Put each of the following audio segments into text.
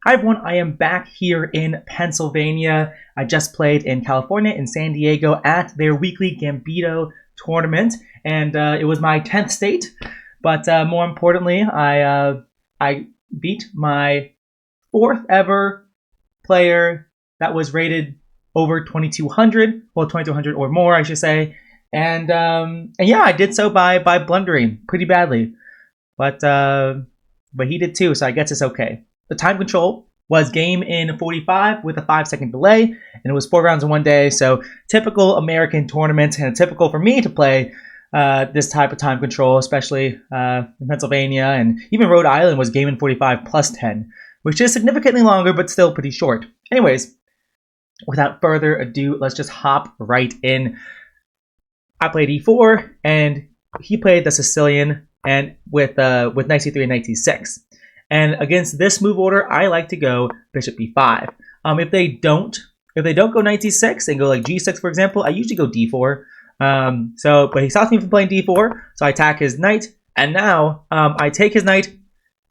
Hi everyone, I am back here in Pennsylvania. I just played in California, in San Diego, at their weekly Gambito tournament, and it was my 10th state. But more importantly, I beat my fourth ever player that was rated over 2200, well 2200 or more, I should say. And yeah, I did so by blundering pretty badly, but he did too, so I guess it's okay. The time control was game in 45 with a 5-second delay, and it was 4 rounds in one day. So typical American tournament, and typical for me to play this type of time control, especially in Pennsylvania, and even Rhode Island was game in 45 plus 10, which is significantly longer but still pretty short. Anyways, without further ado, let's just hop right in. I played e4, and he played the Sicilian, and with knight c3 and knight c6. And against this move order, I like to go bishop b5. If they don't go knight c6 and go like g6, for example, I usually go d4. But he stops me from playing d4, so I attack his knight, and now I take his knight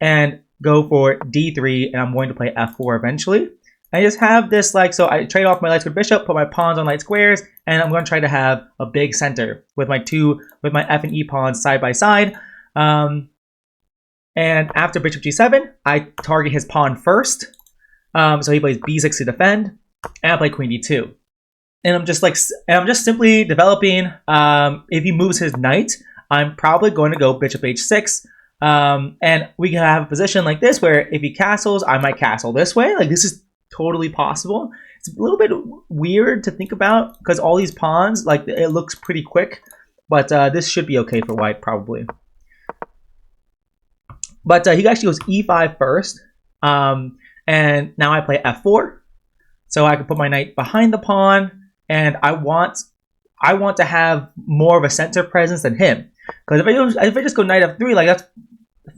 and go for d3, and I'm going to play f4 eventually. I just have this so I trade off my light squared bishop, put my pawns on light squares, and I'm going to try to have a big center with my f and e pawns side by side. And after bishop g7, I target his pawn first. So he plays b6 to defend, and I play queen d2. And I'm just simply developing. If he moves his knight, I'm probably going to go bishop h6. And we can have a position like this where if he castles, I might castle this way. Like, this is totally possible. It's a little bit weird to think about because all these pawns, like, it looks pretty quick, but this should be okay for white probably. But he actually goes e5 first, and now I play f4, so I can put my knight behind the pawn, and I want to have more of a center presence than him. Because if I just go knight f3, like, that's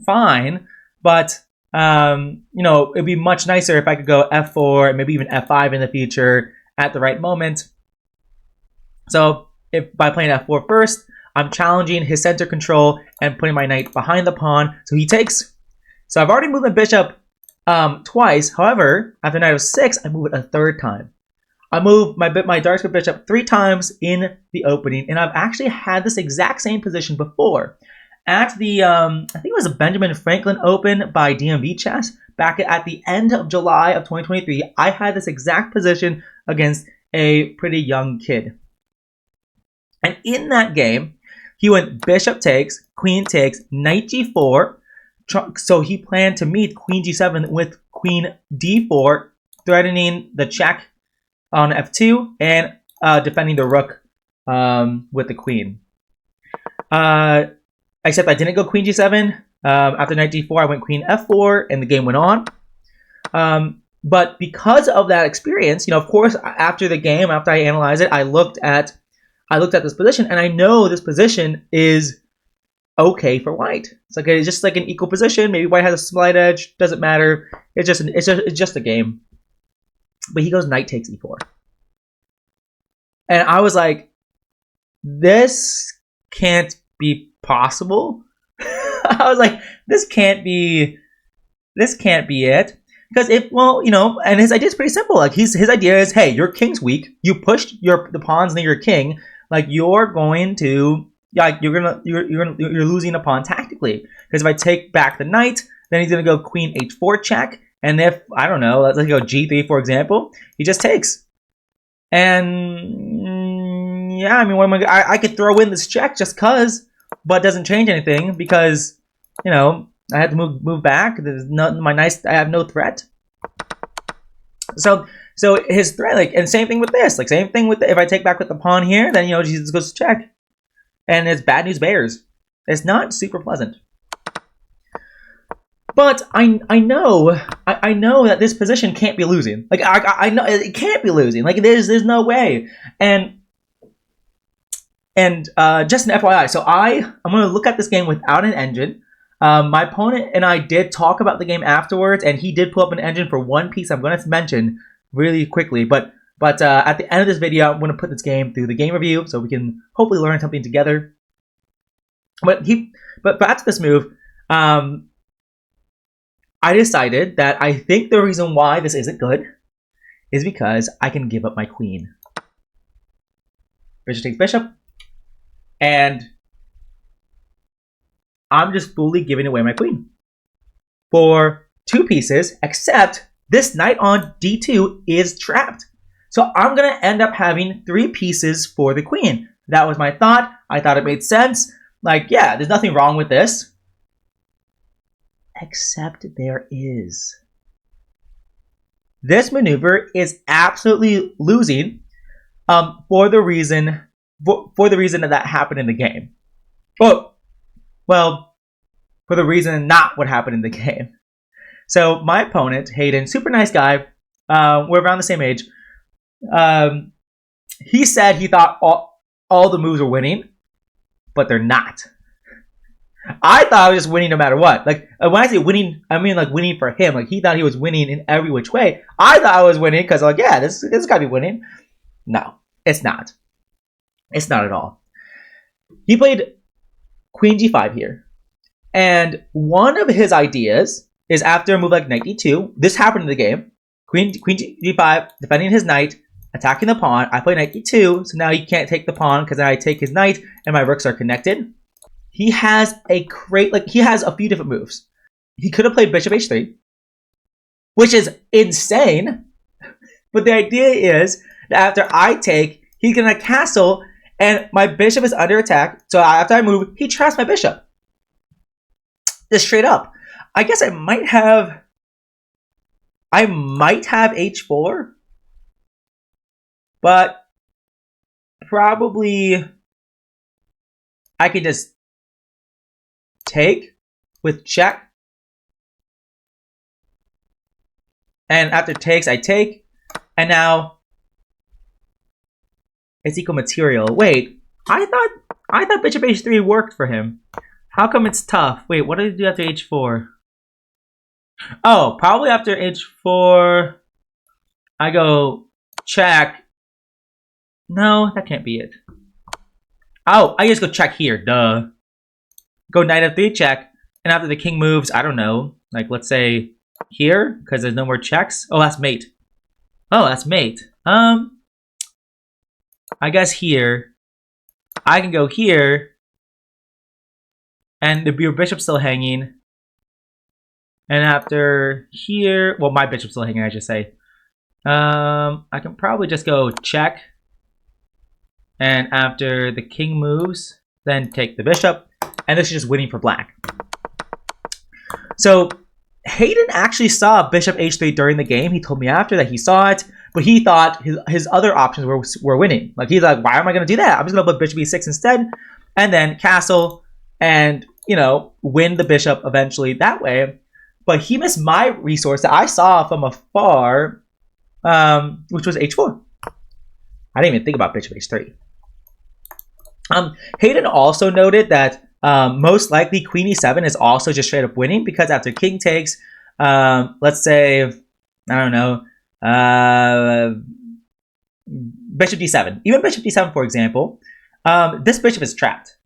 fine, but you know, it'd be much nicer if I could go f4 and maybe even f5 in the future at the right moment. So if by playing f4 first, I'm challenging his center control and putting my knight behind the pawn, so he takes. So I've already moved my bishop twice. However, after knight f6, I move it a third time. I move my dark square bishop 3 times in the opening, and I've actually had this exact same position before. At the, I think it was a Benjamin Franklin Open by DMV Chess, back at the end of July of 2023, I had this exact position against a pretty young kid. And in that game, he went bishop takes, queen takes, knight g4. So he planned to meet queen g7 with queen d4, threatening the check on f2 and defending the rook with the queen. Except I didn't go queen g7. After knight d4, I went queen f4, and the game went on. But because of that experience, you know, of course, after the game, after I analyzed it, I looked at this position, and I know this position is okay for white. It's just like an equal position. Maybe white has a slight edge. Doesn't matter. It's just a game. But he goes knight takes e4, and I was like, this can't be possible. I was like, this can't be it. Because and his idea is pretty simple. Like, his idea is, hey, your king's weak. You pushed the pawns near your king. Like, you're losing a pawn tactically. Because if I take back the knight, then he's gonna go queen h4 check. And if, I don't know, let's go g3, for example, he just takes. And yeah, I mean, I could throw in this check just cause, but it doesn't change anything because, you know, I had to move back. There's I have no threat. So his threat, like, and same thing with this, like, same thing with if I take back with the pawn here, then, you know, he just goes to check, and it's bad news bears. It's not super pleasant. But I know that this position can't be losing. Like, I know it can't be losing. Like, there's no way. And just an FYI, so I'm going to look at this game without an engine. My opponent and I did talk about the game afterwards, and he did pull up an engine for one piece I'm going to mention really quickly. But at the end of this video, I'm going to put this game through the game review so we can hopefully learn something together. But back to this move. I decided that I think the reason why this isn't good is because I can give up my queen. Bishop takes bishop, and I'm just fully giving away my queen for 2 pieces, except this knight on d2 is trapped. So I'm going to end up having 3 pieces for the queen. That was my thought. I thought it made sense. Like, yeah, there's nothing wrong with this. Except there is. This maneuver is absolutely losing for the reason that happened in the game. Well, for the reason not what happened in the game. So my opponent, Hayden, super nice guy. We're around the same age. He said he thought all the moves were winning, but they're not. I thought I was just winning no matter what. Like, when I say winning, I mean like winning for him. Like, he thought he was winning in every which way. I thought I was winning because, like, yeah, this got to be winning. No, it's not. It's not at all. He played Queen G5 here. And one of his ideas is after a move like Knight D2, this happened in the game. Queen G5, defending his knight, attacking the pawn. I play Knight D2, so now he can't take the pawn because then I take his knight and my rooks are connected. He has he has a few different moves. He could have played Bishop H3, which is insane. But the idea is that after I take, he's going to castle, and my bishop is under attack. So after I move, he traps my bishop. Just straight up. I guess I might have H4, but probably I could just take with check, and after takes I take, and now it's equal material. Wait, I thought bishop h3 worked for him. How come it's tough? Wait, what did I do after h4? Oh, probably after h4 I go check. No, that can't be it. Oh, I just go check here, duh. Go knight f3 check, and after the king moves, I don't know, like let's say here, because there's no more checks. Oh, that's mate. Oh, that's mate. I guess here. I can go here, and your bishop's still hanging. And after here, well, my bishop's still hanging, I should say. I can probably just go check. And after the king moves, then take the bishop. And this is just winning for black. So Hayden actually saw bishop h3 during the game. He told me after that he saw it, but he thought his other options were winning. Like, he's like, why am I going to do that? I'm just going to put bishop e6 instead, and then castle and, you know, win the bishop eventually that way. But he missed my resource that I saw from afar, which was h4. I didn't even think about bishop h3. Hayden also noted that most likely queen e7 is also just straight up winning, because after king takes, let's say, I don't know, bishop d7. Even bishop d7, for example, this bishop is trapped.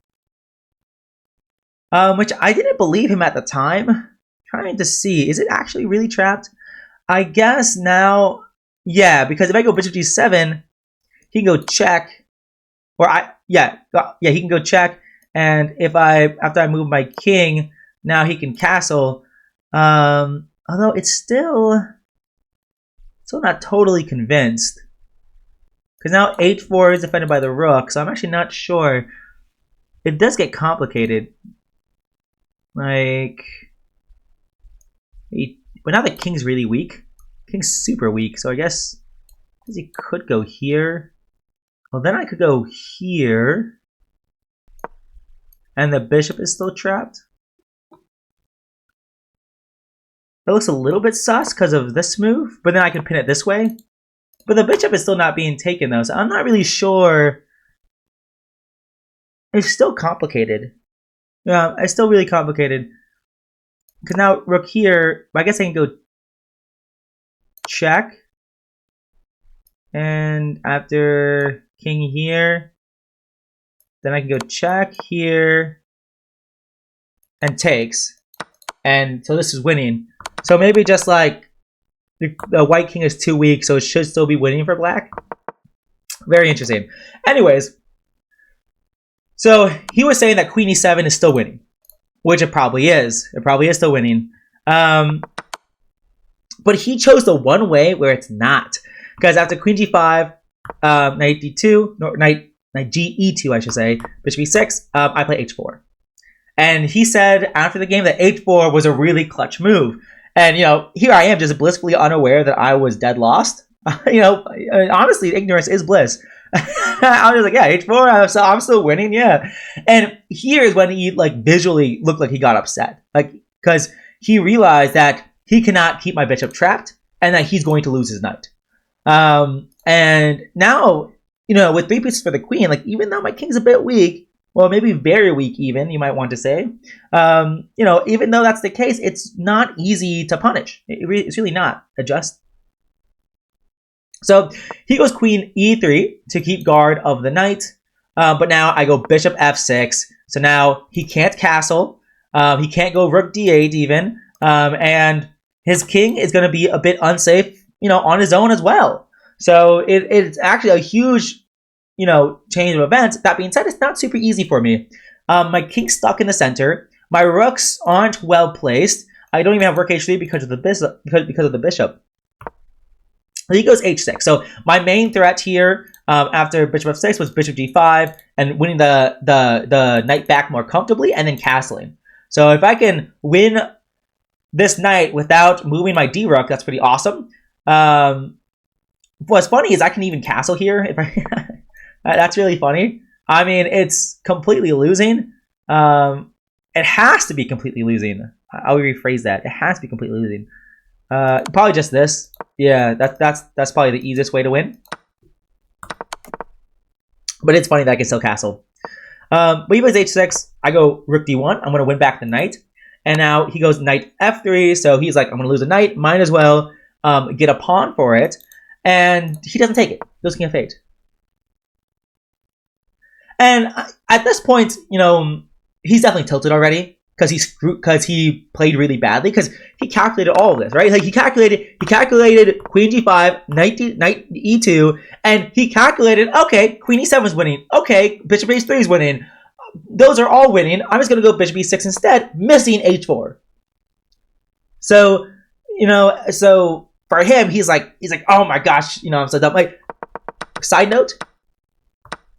Which I didn't believe him at the time. Trying to see, is it actually really trapped? I guess now, yeah, because if I go bishop d7, he can go check, or he can go check, and if after I move my king, now he can castle. Although it's still not totally convinced, because now h4 is defended by the rook, so I'm actually not sure. It does get complicated. Like, but now the king's really weak. King's super weak, so I guess he could go here. Well, then I could go here, and the bishop is still trapped. That looks a little bit sus because of this move, but then I can pin it this way. But the bishop is still not being taken though, so I'm not really sure. It's still complicated. Yeah, it's still really complicated. Because now rook here, I guess I can go check. And after king here, then I can go check here and takes. and so this is winning. So maybe just like the white king is too weak, so it should still be winning for black. Very interesting. Anyways, so he was saying that queen e7 is still winning, which it probably is. It probably is still winning. But he chose the one way where it's not. Because after queen g5, knight d2, no, knight ge2, I should say, bishop e6, I play h4. And he said after the game that h4 was a really clutch move. And, you know, here I am just blissfully unaware that I was dead lost. You know, honestly, ignorance is bliss. I was like, yeah, h4, I'm still winning, yeah. And here's when he, like, visually looked like he got upset. Like, because he realized that he cannot keep my bishop trapped and that he's going to lose his knight. And now, you know, with 3 pieces for the queen, like, even though my king's a bit weak, well, maybe very weak even, you might want to say, you know, even though that's the case, it's not easy to punish. It's really not. Adjust. So he goes queen e3 to keep guard of the knight. But now I go bishop f6. So now he can't castle. He can't go rook d8 even. And his king is going to be a bit unsafe, you know, on his own as well. So it's actually a huge, you know, change of events. That being said, it's not super easy for me. My king's stuck in the center. My rooks aren't well placed. I don't even have rook h3 because of the bishop. Because of the bishop. He goes h6. So my main threat here after bishop f6 was bishop g5 and winning the knight back more comfortably and then castling. So if I can win this knight without moving my d rook, that's pretty awesome. What's funny is I can even castle here. If I that's really funny. I mean, it's completely losing. It has to be completely losing. I'll rephrase that. It has to be completely losing. Probably just this. Yeah, that's probably the easiest way to win. But it's funny that I can still castle. But he plays h6. I go rook d1. I'm going to win back the knight. And now he goes knight f3. So he's like, I'm going to lose a knight. Might as well get a pawn for it. And he doesn't take it. Goes king of fate. And at this point, you know, he's definitely tilted already. Because he played really badly, because he calculated all of this, right? Like he calculated queen g5, knight e2, and he calculated, okay, queen e7 is winning, okay, bishop h3 is winning. Those are all winning. I'm just gonna go bishop e6 instead, missing h4. So, you know, so for him, he's like, oh my gosh, you know, I'm so dumb. Like, side note,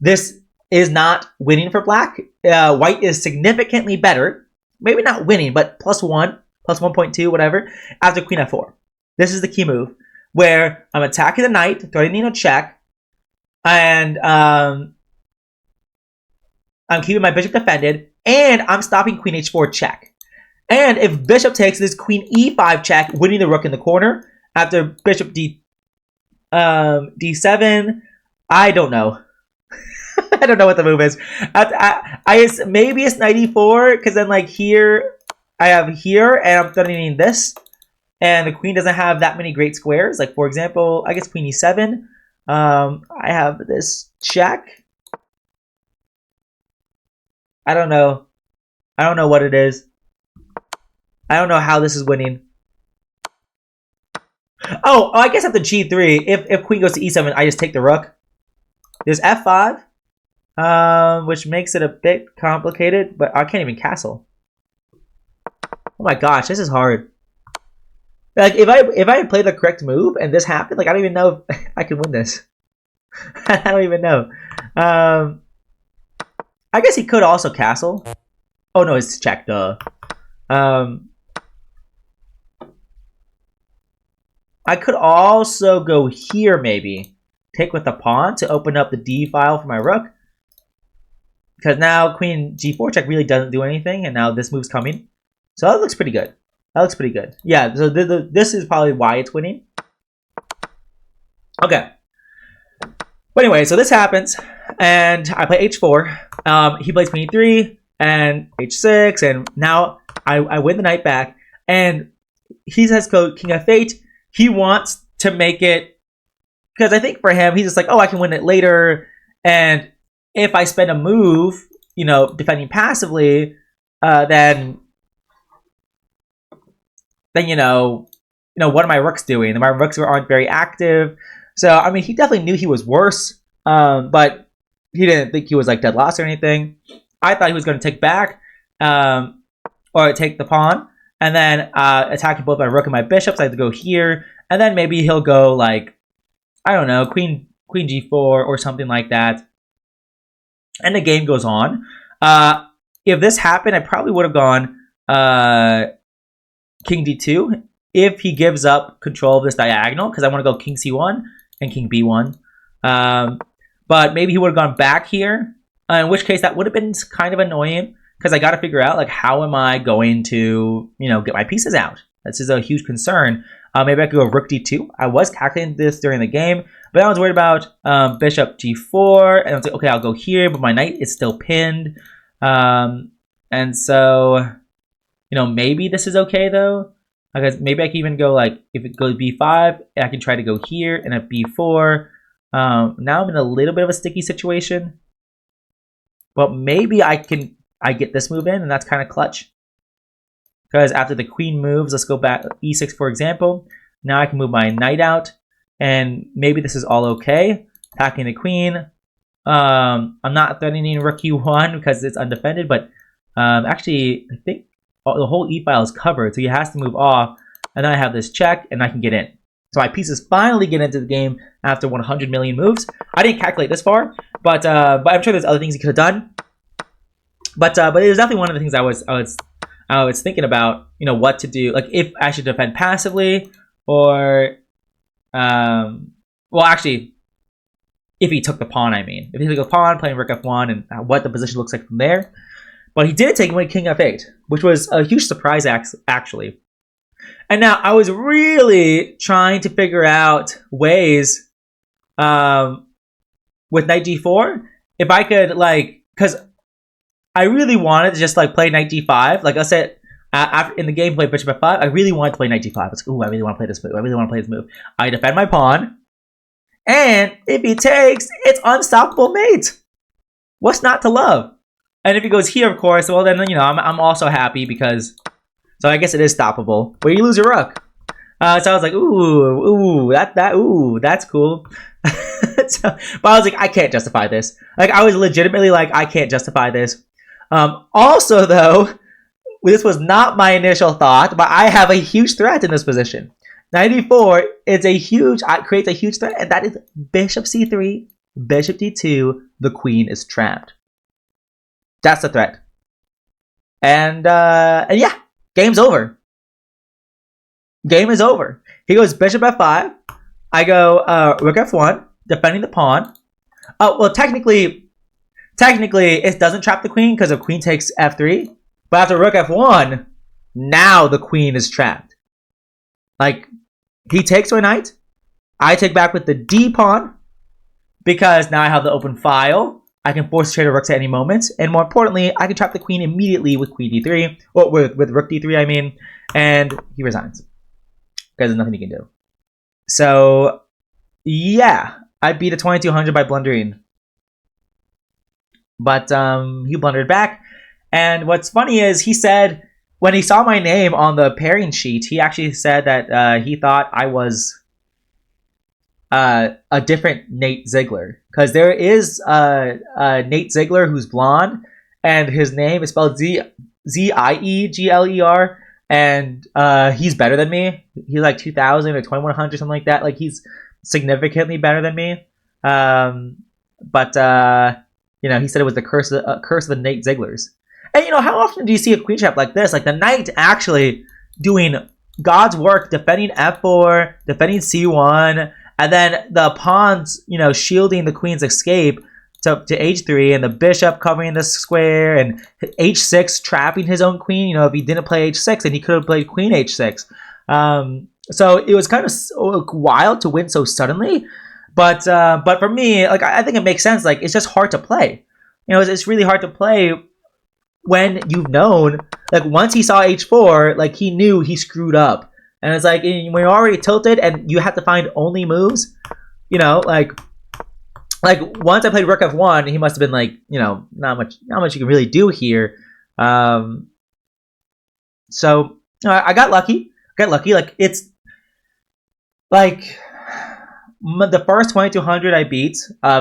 this is not winning for black. White is significantly better. Maybe not winning, but +1, +1.2, whatever, after queen f4. This is the key move, where I'm attacking the knight, threatening a check, and I'm keeping my bishop defended, and I'm stopping queen h4 check. And if bishop takes this queen e5 check, winning the rook in the corner, after bishop d7, I don't know. I don't know what the move is. Maybe it's knight e4, because then like here, I have here, and I'm threatening this. And the queen doesn't have that many great squares. Like, for example, I guess queen e7. I have this check. I don't know. I don't know what it is. I don't know how this is winning. Oh, I guess after g3, if queen goes to e7, I just take the rook. There's f5. Which makes it a bit complicated, but I can't even castle. Oh my gosh, this is hard. Like if I play the correct move and this happened, like I don't even know if I can win this. I don't even know. I guess he could also castle. Oh no, it's check, duh. I could also go here maybe. Take with the pawn to open up the d file for my rook. Because now queen g4 check really doesn't do anything, and now this move's coming. So that looks pretty good. That looks pretty good. Yeah, so this is probably why it's winning. Okay. But anyway, so this happens, and I play h4. He plays queen e3, and h6, and now I win the knight back. And he says go king of fate. He wants to make it, because I think for him, he's just like, oh, I can win it later, and if I spend a move, you know, defending passively, then then what are my rooks doing? My rooks aren't very active. So I mean, he definitely knew he was worse, but he didn't think he was like dead lost or anything. I thought he was going to take back, or take the pawn, and then attacking both my rook and my bishops. I have to go here, and then maybe he'll go like, I don't know, queen g4 or something like that, and the game goes on. If this happened, I probably would have gone king d2 if he gives up control of this diagonal, because I want to go king c1 and king b1. But maybe he would have gone back here, in which case that would have been kind of annoying, because I got to figure out like how am I going to get my pieces out. This is a huge concern. Maybe I could go rook d2. I was calculating this during the game, but I was worried about bishop g4, and I was like, okay, I'll go here, but my knight is still pinned, and so maybe this is okay though, because maybe I can even go like, if it goes b5, I can try to go here, and at b4. Now I'm in a little bit of a sticky situation, but maybe I get this move in, and that's kind of clutch. Because after the queen moves, let's go back e6 for example. Now I can move my knight out, and maybe this is all okay. Attacking the queen. I'm not threatening rook e1 because it's undefended, but actually I think the whole e file is covered, so he has to move off, and then I have this check, and I can get in. So my pieces finally get into the game after 100 million moves. I didn't calculate this far, but I'm sure there's other things he could have done. But it was definitely one of the things I was thinking about, what to do, like if I should defend passively, or well, actually, if he took the pawn, I mean, if he took a pawn, playing rook f1, and what the position looks like from there. But he did take away king f8, which was a huge surprise actually. And now I was really trying to figure out ways with knight g4 if I could, like, because I really wanted to just like play knight g5. Like I said, after in the game play bishop f5, I really wanted to play knight g5. I was like, ooh, I really want to play this move. I really want to play this move. I defend my pawn, and if he takes, it's unstoppable mate. What's not to love? And if he goes here, of course, well then I'm also happy, because so I guess it is stoppable. But you lose your rook. So I was like, ooh, that's cool. But I was like, I can't justify this. Like, I was legitimately like, I can't justify this. Also, though, this was not my initial thought, but I have a huge threat in this position. 94 is creates a huge threat, and that is bishop c3, bishop d2. The queen is trapped. That's the threat. And yeah, game's over. Game is over. He goes bishop f5. I go rook f1, defending the pawn. Oh, well, technically, it doesn't trap the queen because the queen takes f3. But after rook f1, now the queen is trapped. Like, he takes my knight. I take back with the d pawn, because now I have the open file. I can force trade a rooks at any moment. And more importantly, I can trap the queen immediately with queen d3. Or with rook d3, I mean. And he resigns, because there's nothing he can do. So, yeah, I beat a 2200 by blundering. But he blundered back. And what's funny is he said, when he saw my name on the pairing sheet, he actually said that he thought I was a different Nate Ziegler. Because there is Nate Ziegler who's blonde, and his name is spelled Ziegler. And he's better than me. He's like 2000 or 2100, something like that. Like, he's significantly better than me. But he said it was the curse of the Nate Zieglers. And how often do you see a queen trap like this? Like, the knight actually doing God's work, defending f4, defending c1, and then the pawns, shielding the queen's escape to h3, and the bishop covering the square, and h6 trapping his own queen. If he didn't play h6, then he could have played queen h6. So it was kind of wild to win so suddenly. But for me, like, I think it makes sense. Like, it's just hard to play. It's really hard to play when you've known, like, once he saw h4, like, he knew he screwed up. And it's like, when you're already tilted and you have to find only moves, like once I played rook f1, he must have been like, not much you can really do here. So I got lucky get lucky. Like it's like the first 2200 I beat,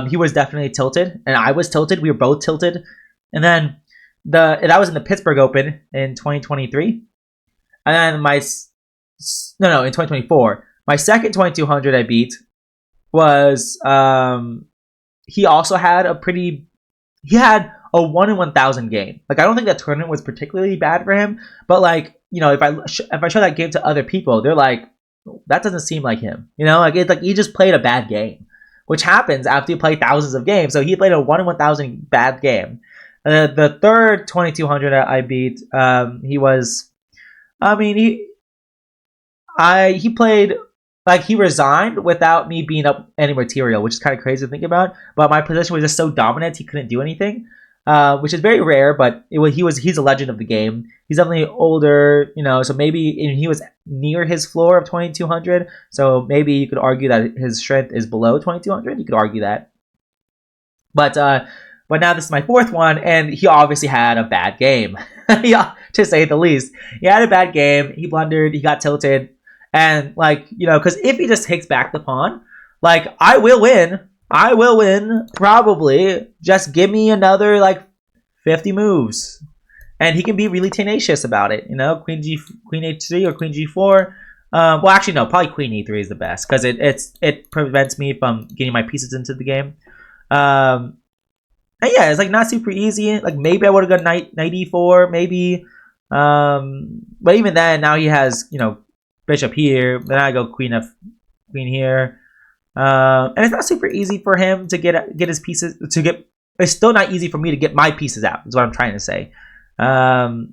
he was definitely tilted, and I was tilted. We were both tilted, and then that was in the Pittsburgh Open in 2023, and then in 2024. My second 2200 I beat was he also had he had a 1 in 1,000 game. Like I don't think that tournament was particularly bad for him, but like if I show that game to other people, they're like, that doesn't seem like him. Like it's like he just played a bad game, which happens after you play thousands of games. So he played a 1 in 1,000 bad game. The third 2200 I beat, he played like he resigned without me being up any material, which is kind of crazy to think about. But my position was just so dominant, he couldn't do anything, which is very rare. But he's a legend of the game. He's definitely older, so maybe he was near his floor of 2200. So maybe you could argue that his strength is below 2200. You could argue that. But now this is my fourth one, and he obviously had a bad game, yeah, to say the least. He had a bad game. He blundered. He got tilted. And because if he just takes back the pawn, like I will win probably. Just give me another 50 moves, and he can be really tenacious about it. Queen h3 or queen g4. Well, actually no, probably queen e3 is the best because it prevents me from getting my pieces into the game. And yeah, it's not super easy. Like maybe I would have gone knight e4, maybe. But even then, now he has bishop here, then I go queen here, and it's not super easy for him to get his pieces to get. It's still not easy for me to get my pieces out. Is what I'm trying to say. I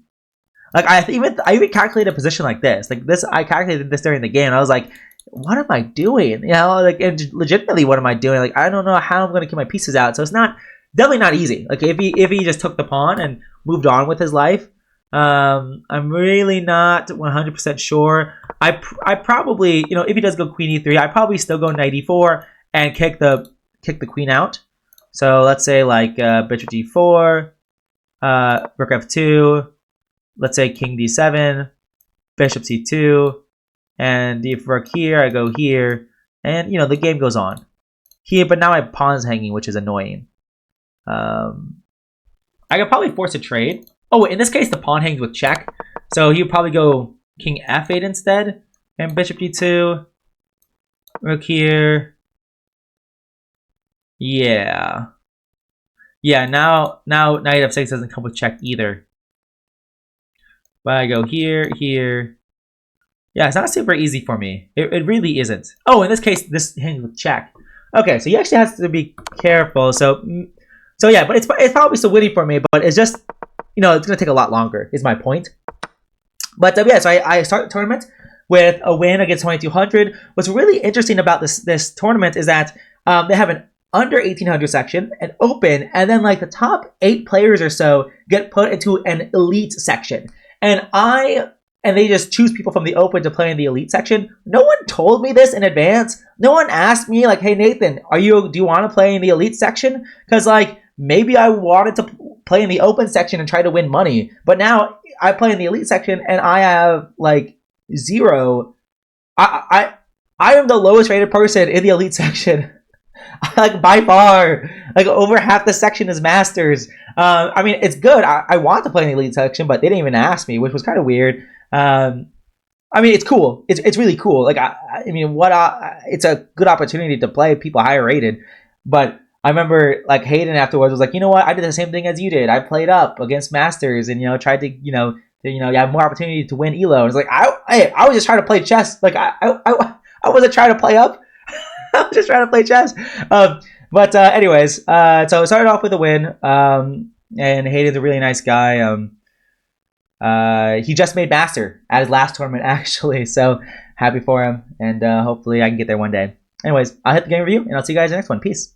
even calculated a position like this. I calculated this during the game. And I was like, what am I doing? And legitimately, what am I doing? I don't know how I'm going to get my pieces out. So it's definitely not easy. If he just took the pawn and moved on with his life. I'm really not 100% sure. I probably, if he does go queen e3, I probably still go knight e4 and kick the queen out. So let's say bishop d4, rook f2, let's say king d7, bishop c2, and if rook here, I go here, and the game goes on here. But now my pawn's hanging, which is annoying. I could probably force a trade. Oh, in this case, the pawn hangs with check. So he would probably go king f8 instead. And bishop d2. Rook here. Yeah. Yeah, now knight f6 doesn't come with check either. But I go here, here. Yeah, it's not super easy for me. It really isn't. Oh, in this case, this hangs with check. Okay, so he actually has to be careful. So yeah, but it's probably still winning for me. But it's just... it's going to take a lot longer, is my point. But yeah, so I start the tournament with a win against 2200. What's really interesting about this tournament is that they have an under 1800 section, an open, and then the top 8 players or so get put into an elite section. And they just choose people from the open to play in the elite section. No one told me this in advance. No one asked me hey Nathan, do you want to play in the elite section? Because maybe I wanted to play in the open section and try to win money. But now I play in the elite section and I have 0. I am the lowest rated person in the elite section. By far. Over half the section is masters. I mean, it's good. I want to play in the elite section, but they didn't even ask me, which was kind of weird. I mean, it's cool. It's really cool. It's a good opportunity to play people higher rated. But I remember Hayden afterwards was like, you know what? I did the same thing as you did. I played up against masters and tried to you have more opportunity to win elo. And it's I was just trying to play chess. I wasn't trying to play up. I was just trying to play chess. But anyways, so I started off with a win. And Hayden's a really nice guy. He just made master at his last tournament actually. So happy for him, and hopefully I can get there one day. Anyways, I'll hit the game review and I'll see you guys in the next one. Peace.